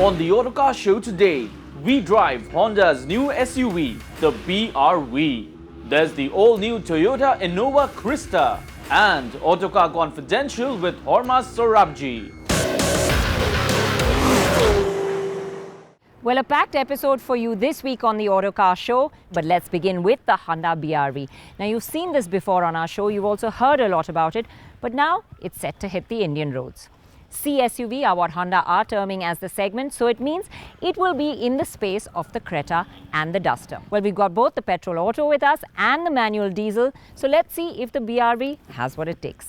On the Autocar show today, we drive Honda's new SUV, the BRV. There's the all-new Toyota Innova Crysta and Autocar Confidential with Hormaz Sorabji. Well, a packed episode for you this week on the Autocar show, but let's begin with the Honda BRV. Now, you've seen this before on our show, you've also heard a lot about it, but now it's set to hit the Indian roads. C-SUV are what Honda are terming as the segment, so it means it will be in the space of the Creta and the Duster. Well, we've got both the petrol auto with us and the manual diesel, so let's see if the BRV has what it takes.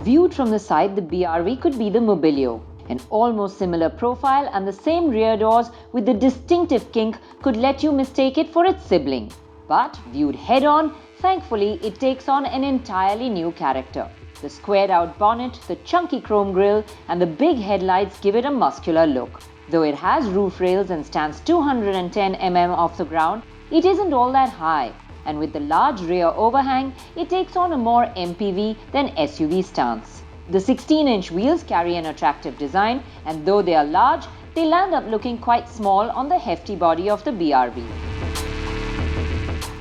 Viewed from the side, the BRV could be the Mobilio. An almost similar profile and the same rear doors with the distinctive kink could let you mistake it for its sibling. But viewed head-on, thankfully it takes on an entirely new character. The squared-out bonnet, the chunky chrome grille and the big headlights give it a muscular look. Though it has roof rails and stands 210 mm off the ground, it isn't all that high. And with the large rear overhang, it takes on a more MPV than SUV stance. The 16-inch wheels carry an attractive design, and though they are large, they land up looking quite small on the hefty body of the BRV.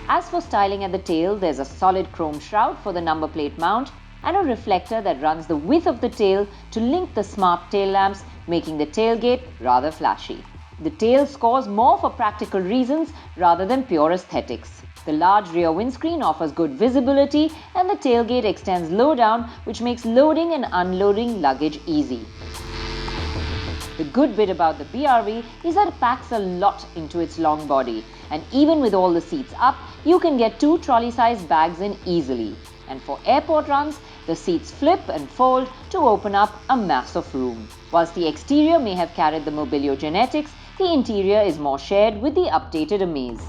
As for styling at the tail, there's a solid chrome shroud for the number plate mount and a reflector that runs the width of the tail to link the smart tail lamps, making the tailgate rather flashy. The tail scores more for practical reasons rather than pure aesthetics. The large rear windscreen offers good visibility and the tailgate extends low down, which makes loading and unloading luggage easy. The good bit about the BRV is that it packs a lot into its long body, and even with all the seats up, you can get 2 trolley-sized bags in easily. And for airport runs, the seats flip and fold to open up a mass of room. Whilst the exterior may have carried the Mobilio genetics, the interior is more shared with the updated Amaze.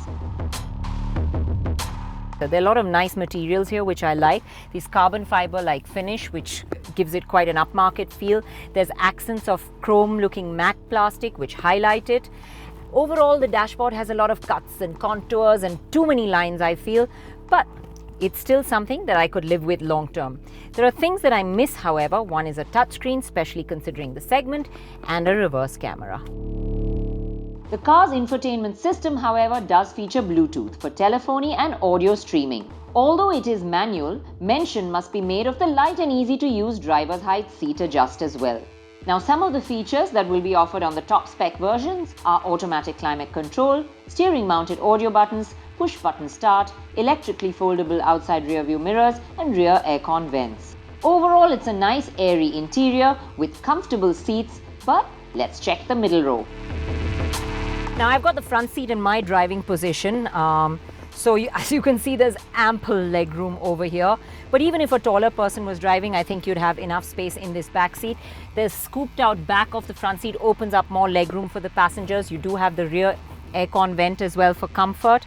There are a lot of nice materials here which I like. This carbon fiber like finish which gives it quite an upmarket feel. There's accents of chrome looking matte plastic which highlight it. Overall, the dashboard has a lot of cuts and contours and too many lines, I feel, but it's still something that I could live with long term. There are things that I miss, however. One is a touchscreen, especially considering the segment, and a reverse camera. The car's infotainment system, however, does feature Bluetooth for telephony and audio streaming. Although it is manual, mention must be made of the light and easy to use driver's height seat adjust as well. Now, some of the features that will be offered on the top spec versions are automatic climate control, steering mounted audio buttons, push button start, electrically foldable outside rear view mirrors and rear aircon vents. Overall, it's a nice airy interior with comfortable seats, but let's check the middle row. Now, I've got the front seat in my driving position. As you can see, there's ample legroom over here. But even if a taller person was driving, I think you'd have enough space in this back seat. The scooped out back of the front seat opens up more legroom for the passengers. You do have the rear aircon vent as well for comfort.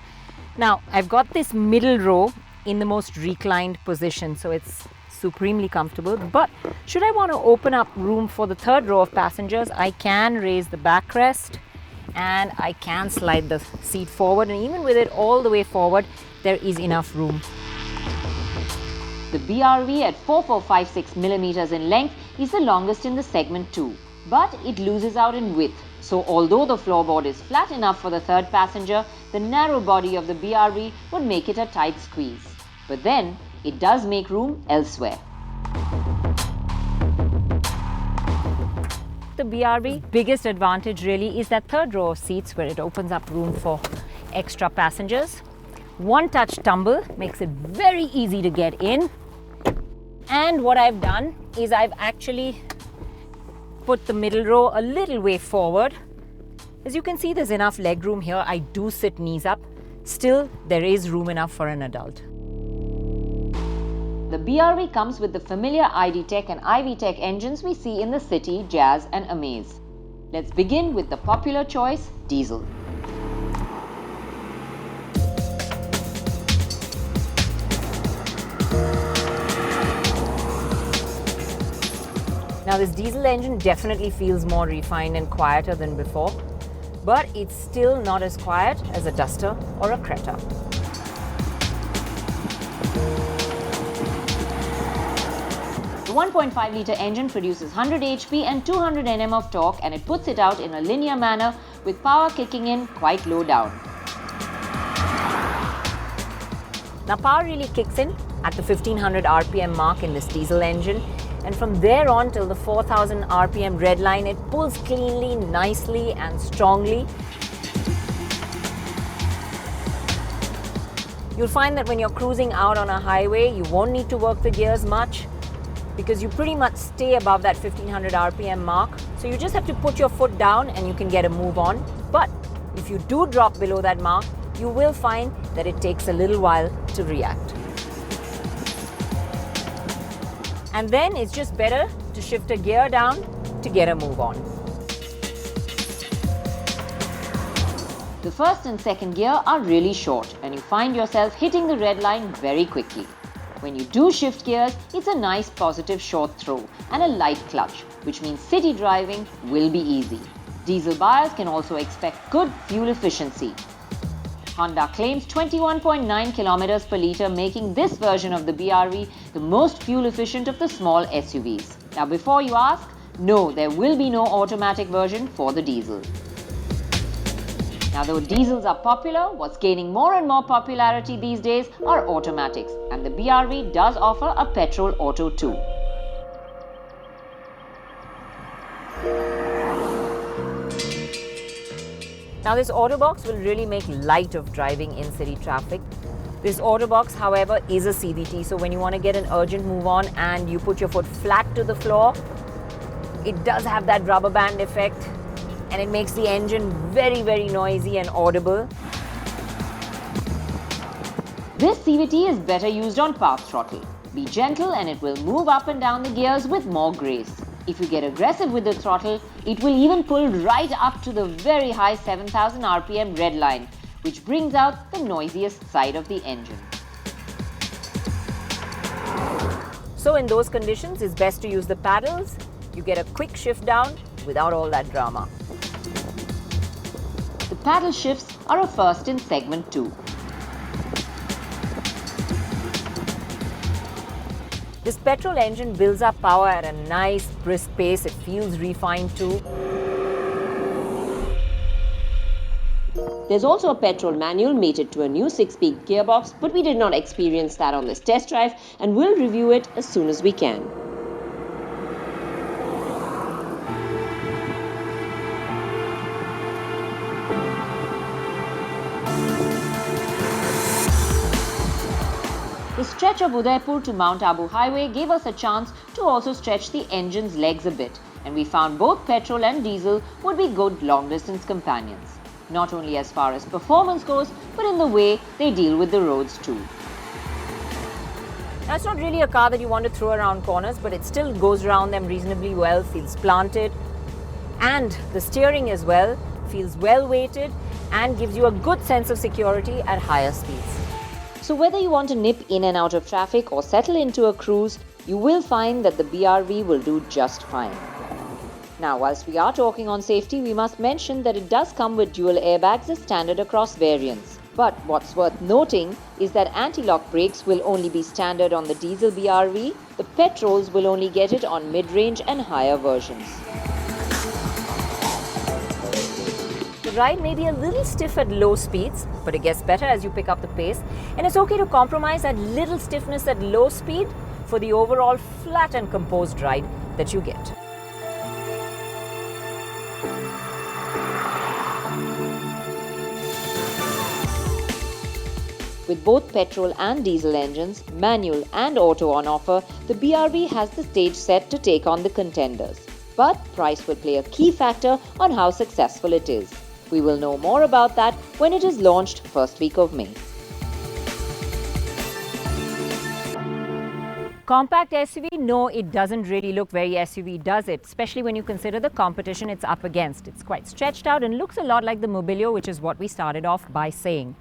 Now, I've got this middle row in the most reclined position, so it's supremely comfortable. But should I want to open up room for the third row of passengers, I can raise the backrest and I can slide the seat forward, and even with it all the way forward, there is enough room. The BRV at 4456 mm in length is the longest in the segment too, but it loses out in width. So although the floorboard is flat enough for the third passenger, the narrow body of the BRV would make it a tight squeeze. But then, it does make room elsewhere. The BRV biggest advantage really is that third row of seats where it opens up room for extra passengers. One touch tumble makes it very easy to get in. And what I've done is I've actually put the middle row a little way forward. As you can see, there's enough leg room here. I do sit knees up. Still, there is room enough for an adult. The BRV comes with the familiar ID Tech and IV Tech engines we see in the City, Jazz and Amaze. Let's begin with the popular choice, diesel. Now, this diesel engine definitely feels more refined and quieter than before, but it's still not as quiet as a Duster or a Creta. The 1.5-litre engine produces 100 HP and 200 Nm of torque, and it puts it out in a linear manner with power kicking in quite low down. Now power really kicks in at the 1500 RPM mark in this diesel engine, and from there on till the 4000 RPM red line, it pulls cleanly, nicely and strongly. You'll find that when you're cruising out on a highway, you won't need to work the gears much because you pretty much stay above that 1500 RPM mark. So you just have to put your foot down and you can get a move on. But if you do drop below that mark, you will find that it takes a little while to react. And then it's just better to shift a gear down to get a move on. The first and second gear are really short and you find yourself hitting the red line very quickly. When you do shift gears, it's a nice positive short throw and a light clutch, which means city driving will be easy. Diesel buyers can also expect good fuel efficiency. Honda claims 21.9 kilometers per litre, making this version of the BRV the most fuel efficient of the small SUVs. Now before you ask, no, there will be no automatic version for the diesel. Now though diesels are popular, what's gaining more and more popularity these days are automatics, and the BRV does offer a petrol auto too. Now this auto box will really make light of driving in city traffic. This auto box, however, is a CVT, so when you want to get an urgent move on and you put your foot flat to the floor, it does have that rubber band effect and it makes the engine very, very noisy and audible. This CVT is better used on path throttle. Be gentle and it will move up and down the gears with more grace. If you get aggressive with the throttle, it will even pull right up to the very high 7000 RPM red line, which brings out the noisiest side of the engine. So in those conditions, it's best to use the paddles. You get a quick shift down without all that drama. The paddle shifts are a first in segment 2. This petrol engine builds up power at a nice brisk pace. It feels refined too. There's also a petrol manual mated to a new 6-speed gearbox, but we did not experience that on this test drive and we'll review it as soon as we can. The stretch of Udaipur to Mount Abu Highway gave us a chance to also stretch the engine's legs a bit, and we found both petrol and diesel would be good long-distance companions. Not only as far as performance goes, but in the way they deal with the roads too. Now, it's not really a car that you want to throw around corners, but it still goes around them reasonably well, feels planted, and the steering as well feels well weighted and gives you a good sense of security at higher speeds. So whether you want to nip in and out of traffic or settle into a cruise, you will find that the BRV will do just fine. Now, whilst we are talking on safety, we must mention that it does come with dual airbags as standard across variants. But what's worth noting is that anti-lock brakes will only be standard on the diesel BRV. The petrols will only get it on mid-range and higher versions. The ride may be a little stiff at low speeds, but it gets better as you pick up the pace, and it's okay to compromise that little stiffness at low speed for the overall flat and composed ride that you get. With both petrol and diesel engines, manual and auto on offer, the BRV has the stage set to take on the contenders. But price will play a key factor on how successful it is. We will know more about that when it is launched first week of May. Compact SUV? No, it doesn't really look very SUV, does it? Especially when you consider the competition it's up against. It's quite stretched out and looks a lot like the Mobilio, which is what we started off by saying.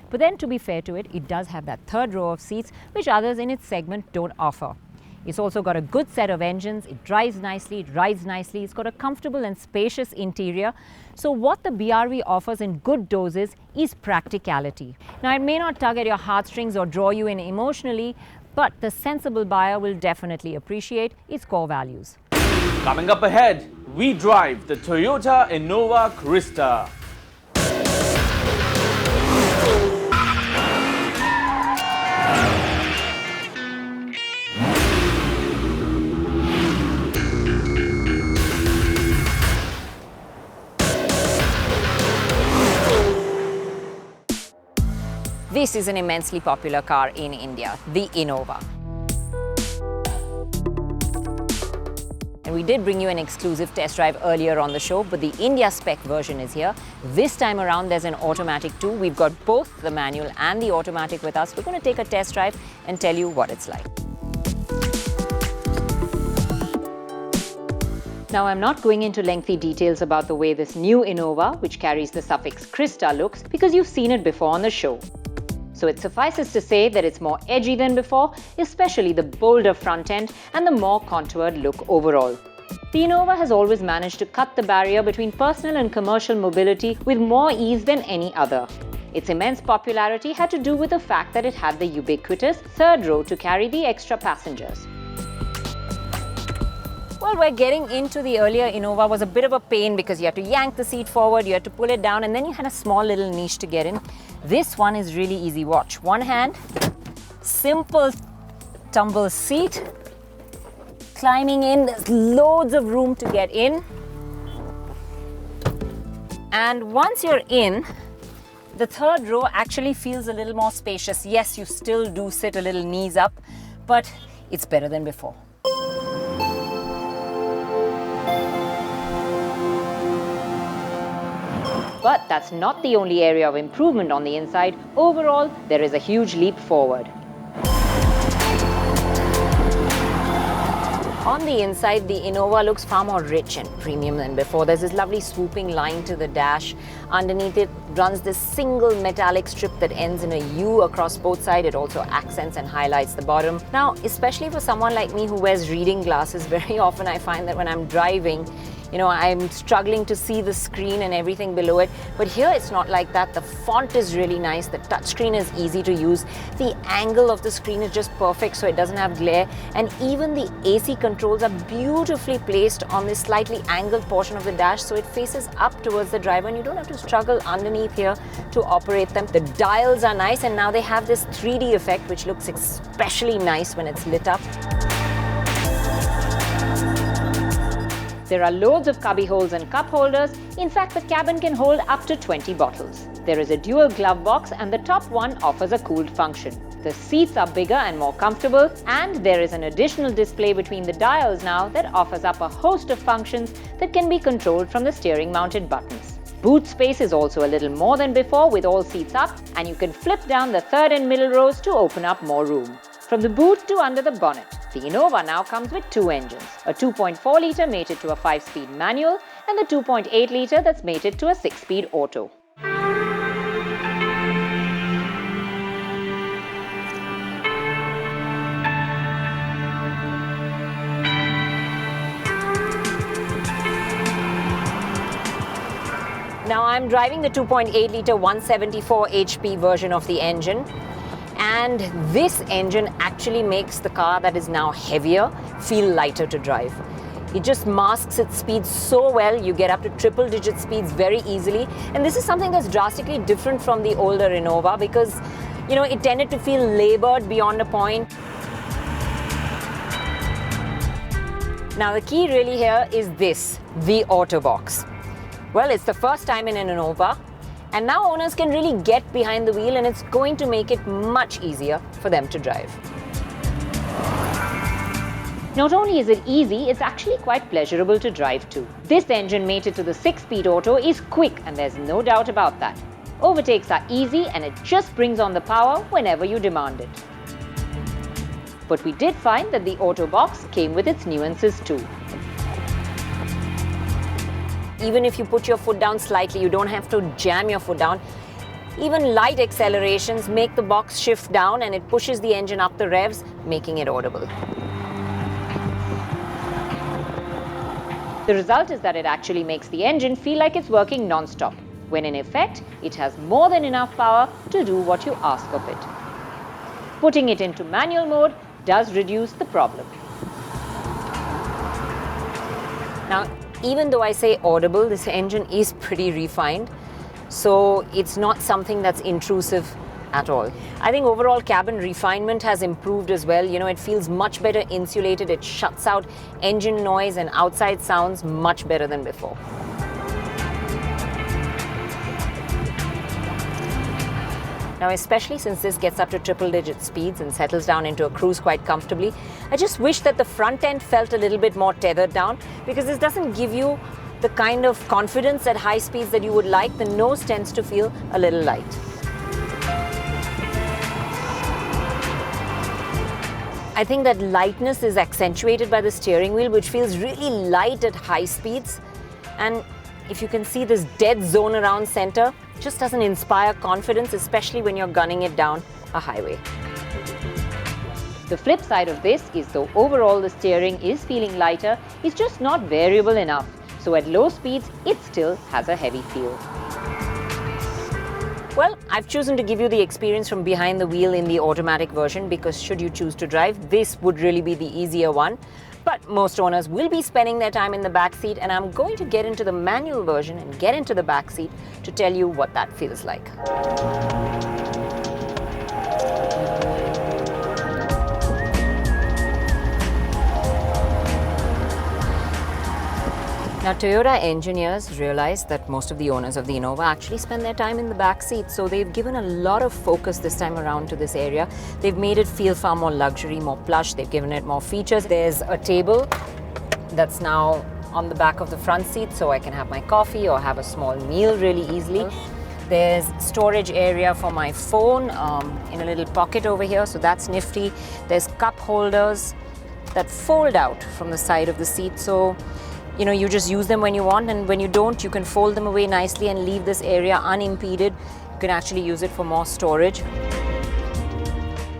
But then, to be fair to it, it does have that third row of seats, which others in its segment don't offer. It's also got a good set of engines, it drives nicely, it rides nicely, it's got a comfortable and spacious interior. So what the BRV offers in good doses is practicality. Now, it may not tug at your heartstrings or draw you in emotionally, but the sensible buyer will definitely appreciate its core values. Coming up ahead, we drive the Toyota Innova Crysta. This is an immensely popular car in India, the Innova. And we did bring you an exclusive test drive earlier on the show, but the India spec version is here. This time around, there's an automatic too. We've got both the manual and the automatic with us. We're going to take a test drive and tell you what it's like. Now, I'm not going into lengthy details about the way this new Innova, which carries the suffix Crysta, looks because you've seen it before on the show. So it suffices to say that it's more edgy than before, especially the bolder front end and the more contoured look overall. The Innova has always managed to cut the barrier between personal and commercial mobility with more ease than any other. Its immense popularity had to do with the fact that it had the ubiquitous third row to carry the extra passengers. Well, we're getting into the earlier Innova was a bit of a pain because you had to yank the seat forward, you had to pull it down, and then you had a small little niche to get in. This one is really easy. Watch, one hand, simple tumble seat, climbing in, there's loads of room to get in. And once you're in, the third row actually feels a little more spacious. Yes, you still do sit a little knees up, but it's better than before. But that's not the only area of improvement on the inside. Overall, there is a huge leap forward. On the inside, the Innova looks far more rich and premium than before. There's this lovely swooping line to the dash. Underneath it runs this single metallic strip that ends in a U across both sides. It also accents and highlights the bottom. Now, especially for someone like me who wears reading glasses, very often I find that when I'm driving, I'm struggling to see the screen and everything below it. But here it's not like that. The font is really nice. The touchscreen is easy to use. The angle of the screen is just perfect so it doesn't have glare. And even the AC controls are beautifully placed on this slightly angled portion of the dash so it faces up towards the driver and you don't have to struggle underneath here to operate them. The dials are nice and now they have this 3D effect which looks especially nice when it's lit up. There are loads of cubby holes and cup holders. In fact, the cabin can hold up to 20 bottles. There is a dual glove box and the top one offers a cooled function. The seats are bigger and more comfortable, and there is an additional display between the dials now that offers up a host of functions that can be controlled from the steering mounted buttons. Boot space is also a little more than before with all seats up, and you can flip down the third and middle rows to open up more room. From the boot to under the bonnet, the Innova now comes with two engines, a 2.4 litre mated to a 5-speed manual and the 2.8 litre that's mated to a 6-speed auto. Now I'm driving the 2.8 litre 174 HP version of the engine. And this engine actually makes the car that is now heavier feel lighter to drive. It just masks its speed so well, you get up to triple-digit speeds very easily. And this is something that's drastically different from the older Innova because, it tended to feel labored beyond a point. Now the key really here is this, the auto box. Well, it's the first time in an Innova. And now owners can really get behind the wheel and it's going to make it much easier for them to drive. Not only is it easy, it's actually quite pleasurable to drive too. This engine mated to the 6-speed auto is quick and there's no doubt about that. Overtakes are easy and it just brings on the power whenever you demand it. But we did find that the auto box came with its nuances too. Even if you put your foot down slightly, you don't have to jam your foot down. Even light accelerations make the box shift down and it pushes the engine up the revs, making it audible. The result is that it actually makes the engine feel like it's working non-stop, when in effect, it has more than enough power to do what you ask of it. Putting it into manual mode, does reduce the problem. Now, even though I say audible, this engine is pretty refined, so it's not something that's intrusive at all. I think overall cabin refinement has improved as well. You know, it feels much better insulated. It shuts out engine noise and outside sounds much better than before. Now, especially since this gets up to triple-digit speeds and settles down into a cruise quite comfortably, I just wish that the front end felt a little bit more tethered down, because this doesn't give you the kind of confidence at high speeds that you would like. The nose tends to feel a little light. I think that lightness is accentuated by the steering wheel, which feels really light at high speeds. And if you can see this dead zone around center, just doesn't inspire confidence, especially when you're gunning it down a highway. The flip side of this is, though overall the steering is feeling lighter, it's just not variable enough. So at low speeds, it still has a heavy feel. Well, I've chosen to give you the experience from behind the wheel in the automatic version, because should you choose to drive, this would really be the easier one. But most owners will be spending their time in the back seat, and I'm going to get into the manual version and get into the back seat to tell you what that feels like. Now, Toyota engineers realized that most of the owners of the Innova actually spend their time in the back seat, so they've given a lot of focus this time around to this area. They've made it feel far more luxury, more plush. They've given it more features. There's a table that's now on the back of the front seat, so I can have my coffee or have a small meal really easily. There's storage area for my phone in a little pocket over here, so that's nifty. There's cup holders that fold out from the side of the seat, so you know, you just use them when you want, and when you don't, you can fold them away nicely and leave this area unimpeded. You can actually use it for more storage.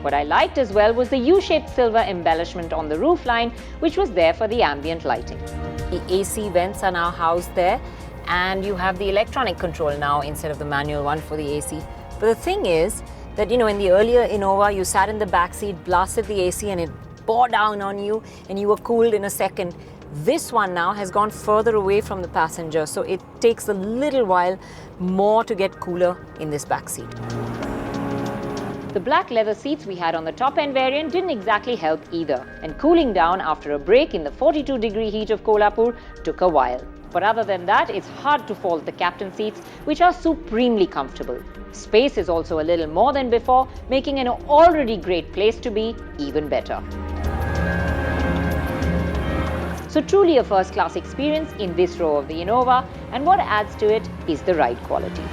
What I liked as well was the U-shaped silver embellishment on the roofline, which was there for the ambient lighting. The AC vents are now housed there, and you have the electronic control now instead of the manual one for the AC. But the thing is that, you know, in the earlier Innova, you sat in the back seat, blasted the AC, and it bore down on you, and you were cooled in a second. This one now has gone further away from the passenger, so it takes a little while more to get cooler in this back seat. The black leather seats we had on the top-end variant didn't exactly help either, and cooling down after a break in the 42-degree heat of Kolhapur took a while. But other than that, it's hard to fault the captain seats, which are supremely comfortable. Space is also a little more than before, making an already great place to be even better. So truly a first-class experience in this row of the Innova, and what adds to it is the ride quality.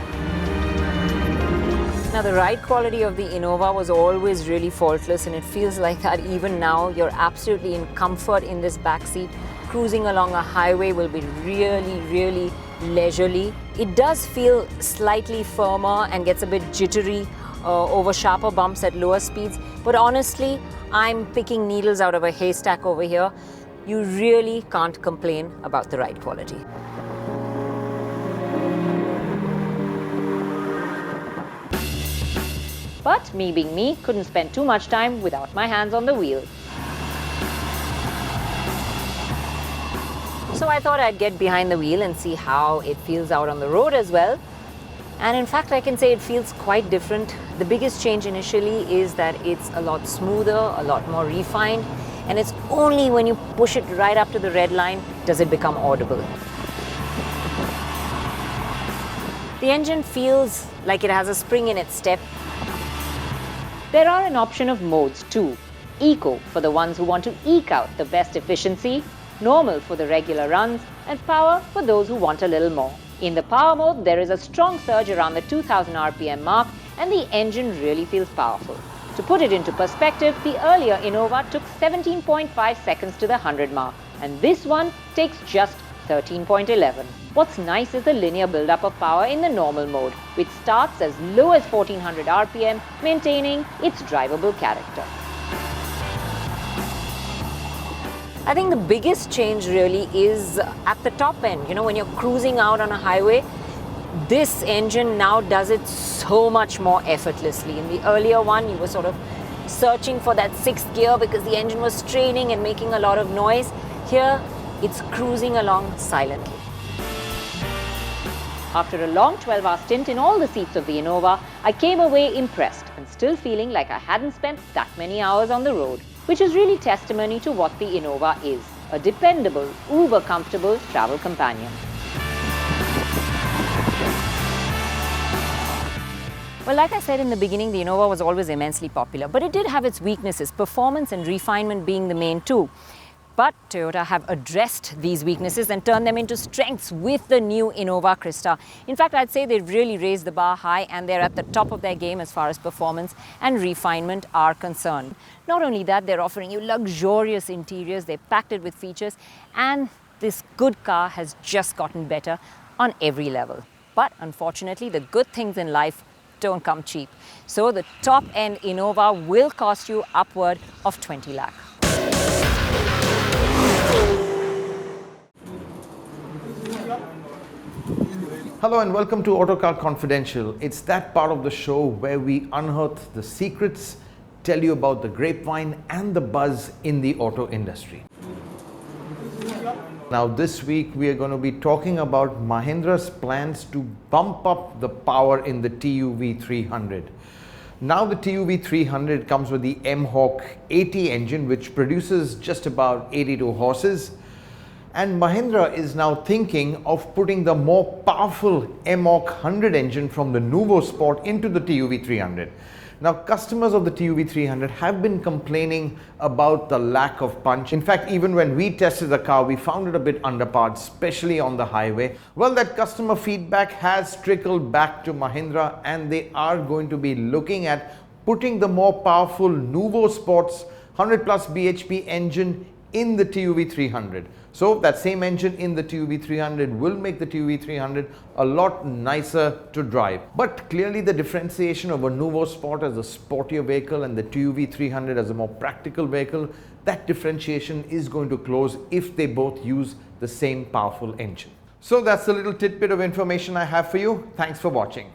Now, the ride quality of the Innova was always really faultless, and it feels like that even now. You're absolutely in comfort in this back seat. Cruising along a highway will be really, really leisurely. It does feel slightly firmer and gets a bit jittery over sharper bumps at lower speeds, but honestly, I'm picking needles out of a haystack over here. You really can't complain about the ride quality. But me being me, couldn't spend too much time without my hands on the wheel. So I thought I'd get behind the wheel and see how it feels out on the road as well. And in fact, I can say it feels quite different. The biggest change initially is that it's a lot smoother, a lot more refined, and it's only when you push it right up to the red line does it become audible. The engine feels like it has a spring in its step. There are an option of modes too. Eco for the ones who want to eke out the best efficiency, normal for the regular runs, and power for those who want a little more. In the power mode, there is a strong surge around the 2000 RPM mark, and the engine really feels powerful. To put it into perspective, the earlier Innova took 17.5 seconds to the 100 mark, and this one takes just 13.11. What's nice is the linear build-up of power in the normal mode, which starts as low as 1400 RPM, maintaining its drivable character. I think the biggest change really is at the top end. You know, when you're cruising out on a highway, this engine now does it so much more effortlessly. In the earlier one, you were sort of searching for that sixth gear because the engine was straining and making a lot of noise. Here, it's cruising along silently. After a long 12-hour stint in all the seats of the Innova, I came away impressed and still feeling like I hadn't spent that many hours on the road, which is really testimony to what the Innova is, a dependable, uber-comfortable travel companion. Well, like I said in the beginning, the Innova was always immensely popular, but it did have its weaknesses, performance and refinement being the main two. But Toyota have addressed these weaknesses and turned them into strengths with the new Innova Crysta. In fact, I'd say they've really raised the bar high and they're at the top of their game as far as performance and refinement are concerned. Not only that, they're offering you luxurious interiors, they're packed it with features, and this good car has just gotten better on every level. But unfortunately, the good things in life don't come cheap. So the top-end Innova will cost you upward of 20 lakh. Hello and welcome to Autocar Confidential. It's that part of the show where we unearth the secrets, tell you about the grapevine and the buzz in the auto industry. Now this week we are going to be talking about Mahindra's plans to bump up the power in the TUV 300. Now the TUV 300 comes with the M-Hawk 80 engine which produces just about 82 horses. And Mahindra is now thinking of putting the more powerful M-Hawk 100 engine from the Nuvo Sport into the TUV 300. Now customers of the TUV 300 have been complaining about the lack of punch. In fact, even when we tested the car, we found it a bit underpowered, especially on the highway. Well, that customer feedback has trickled back to Mahindra and they are going to be looking at putting the more powerful Nuvo Sports 100 plus bhp engine in the TUV 300. So that same engine in the TUV 300 will make the TUV 300 a lot nicer to drive. But clearly the differentiation of a Nuvo Sport as a sportier vehicle and the TUV 300 as a more practical vehicle, that differentiation is going to close if they both use the same powerful engine. So that's the little tidbit of information I have for you. Thanks for watching.